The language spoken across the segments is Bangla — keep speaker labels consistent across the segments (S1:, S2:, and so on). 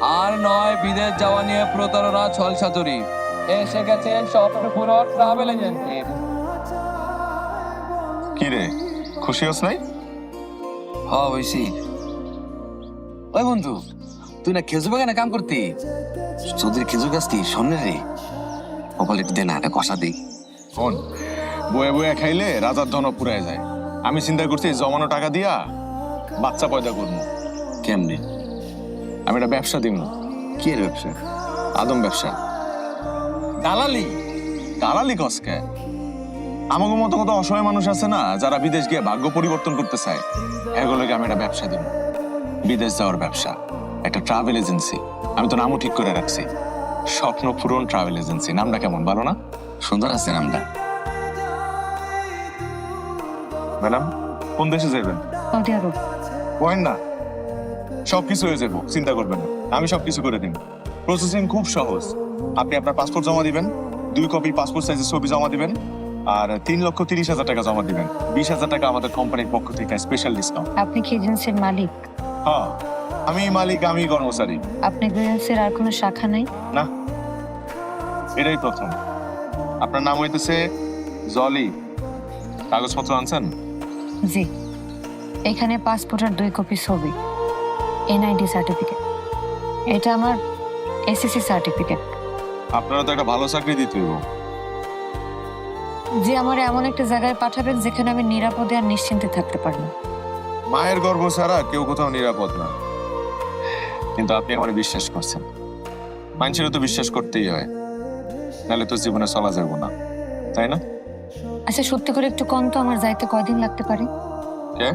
S1: আর নয় বিদেশ যাওয়া নিয়ে প্রতারণা ছলচাতুরি। এসে গেছে স্বপ্নপুর ট্রাভেল এজেন্সি।
S2: কি রে, খুশি হস নাই?
S1: হ্যাঁ হইছি। ওই বন্ধু, তুই না খেজুর বাগানে কাম করতি, চৌধুরী খেজুর গাছটি স্বর্ণের রে, কপাল একটু দে না, একটা কষা দিই।
S2: শোন, বয়ে বয়ে খাইলে রাজার ধন পুরায় যায়। আমি চিন্তা করছি জমানো টাকা দিয়া বাচ্চা পয়দা করবো।
S1: কেমনে?
S2: আমি একটা ব্যবসা দিব।
S1: কি এর ব্যবসা?
S2: আদম ব্যবসা।
S1: দালালি?
S2: দালালি কসকে? আমাকে মতো কত অসহায় মানুষ আছে না, যারা বিদেশ গিয়ে ভাগ্য পরিবর্তন করতে চায়, এগুলোকে আমি একটা ব্যবসা দিব। বিদেশ যাওয়ার ব্যবসা, একটা ট্রাভেল এজেন্সি। আমি তো নামও ঠিক করে রাখছি, স্বপ্ন পূরণ ট্রাভেল এজেন্সি। নামটা কেমন, ভালো না?
S1: সুন্দর আছে নামটা।
S2: ম্যাডাম, কোন দেশে যাবেন?
S3: সৌদি আরব।
S2: পয়েন্ট না, সবকিছু হয়ে যাবো, চিন্তা করবেন না, আমি সবকিছু করে দিন। প্রসেসিং খুব সহজ। আপনি আপনার পাসপোর্ট জমা দিবেন, 2 কপি পাসপোর্ট সাইজের ছবি জমা দিবেন, আর 3,30,000 টাকা জমা দিবেন। 20,000 টাকা আমাদের কোম্পানির পক্ষ থেকে স্পেশাল ডিসকাউন্ট।
S3: আপনি কি এজেন্সির মালিক?
S2: হ্যাঁ, আমি মালিক, আমি কর্মচারী।
S3: আপনার এজেন্সির আর কোনো শাখা নেই?
S2: না, এটাই প্রথম। আপনার নাম হইতেছে জলি। কাগজপত্র আনছেন?
S3: জি, এখানে পাসপোর্টের 2 কপি ছবি, এনআইডি সার্টিফিকেট, এটা আমার এসএসসি সার্টিফিকেট।
S2: আপনারা তো একটা ভালো চাকরি দিতে হইব।
S3: যে আমার এমন একটা জায়গায় পাঠাবেন যেখানে আমি নিরাপদে আর নিশ্চিন্তে থাকতে পারবো।
S2: মায়ের গর্ভ ছাড়া কেউ কোথাও নিরাপদ না। কিন্তু আপনি আমার বিশ্বাস করছেন, মানুষেরও তো বিশ্বাস করতেই হয়, নাহলে তো জীবনে চলা যাবে না, তাই না?
S3: আচ্ছা সত্যি করে একটু কম তো, আমার যাইতে কয়দিন লাগতে পারে?
S2: কে?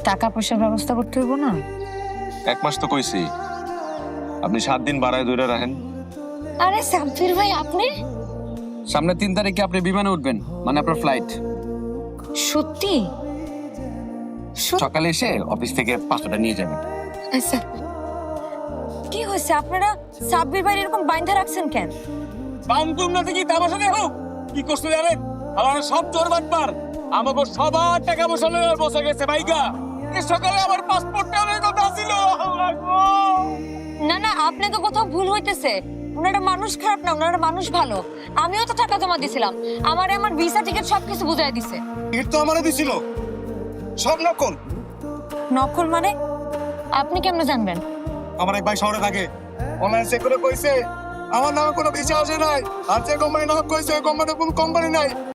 S3: টাকা পয়সার ব্যবস্থা করতে হইব না?
S2: 1 মাস তো কইছি, আপনি 7 দিন বাড়ায় ধরে রাখেন।
S3: আরে সাব্বির ভাই, আপনি
S1: সামনে 3 তারিখে আপনি বিমানে উঠবেন, মানে আপনার ফ্লাইট।
S3: সত্যি?
S1: সকালে এসে অফিস থেকে পাসপোর্টটা নিয়ে যাবেন।
S3: আচ্ছা, কি হয়েছে? আপনারা সাব্বির ভাই এরকম বাইন্ধা রাখছেন কেন?
S1: বান্ধব না দেখি তামাশা দেখো কি করছে জানেন? আমার সব চোর বাটপার, আমাকে সবার টাকা পয়সা লয়ে বসে গেছে ভাইগা। এই সকালে আমার পাসপোর্টটা আমার কথা ছিল।
S3: না না, আপনি তো কোথাও ভুল হইতেছে। ওনারা মানুষ খারাপ না, ওনারা মানুষ ভালো। আমিও তো টাকা জমা দিছিলাম, আমারে আমার ভিসা টিকিট সবকিছু বুঝাই দিছে।
S4: টিকিট তো আমারে দিছিল, সব নকল।
S3: নকল মানে? আপনি কেমনে জানবেন?
S4: আমার এক ভাই শহরে থাকে, অনলাইন চেক করে কইছে আমার নামে কোনো ভিসা আসে নাই, আর যে কোম্পানি নাম কইছে ওই কোম্পানি কোনো কোম্পানি নাই।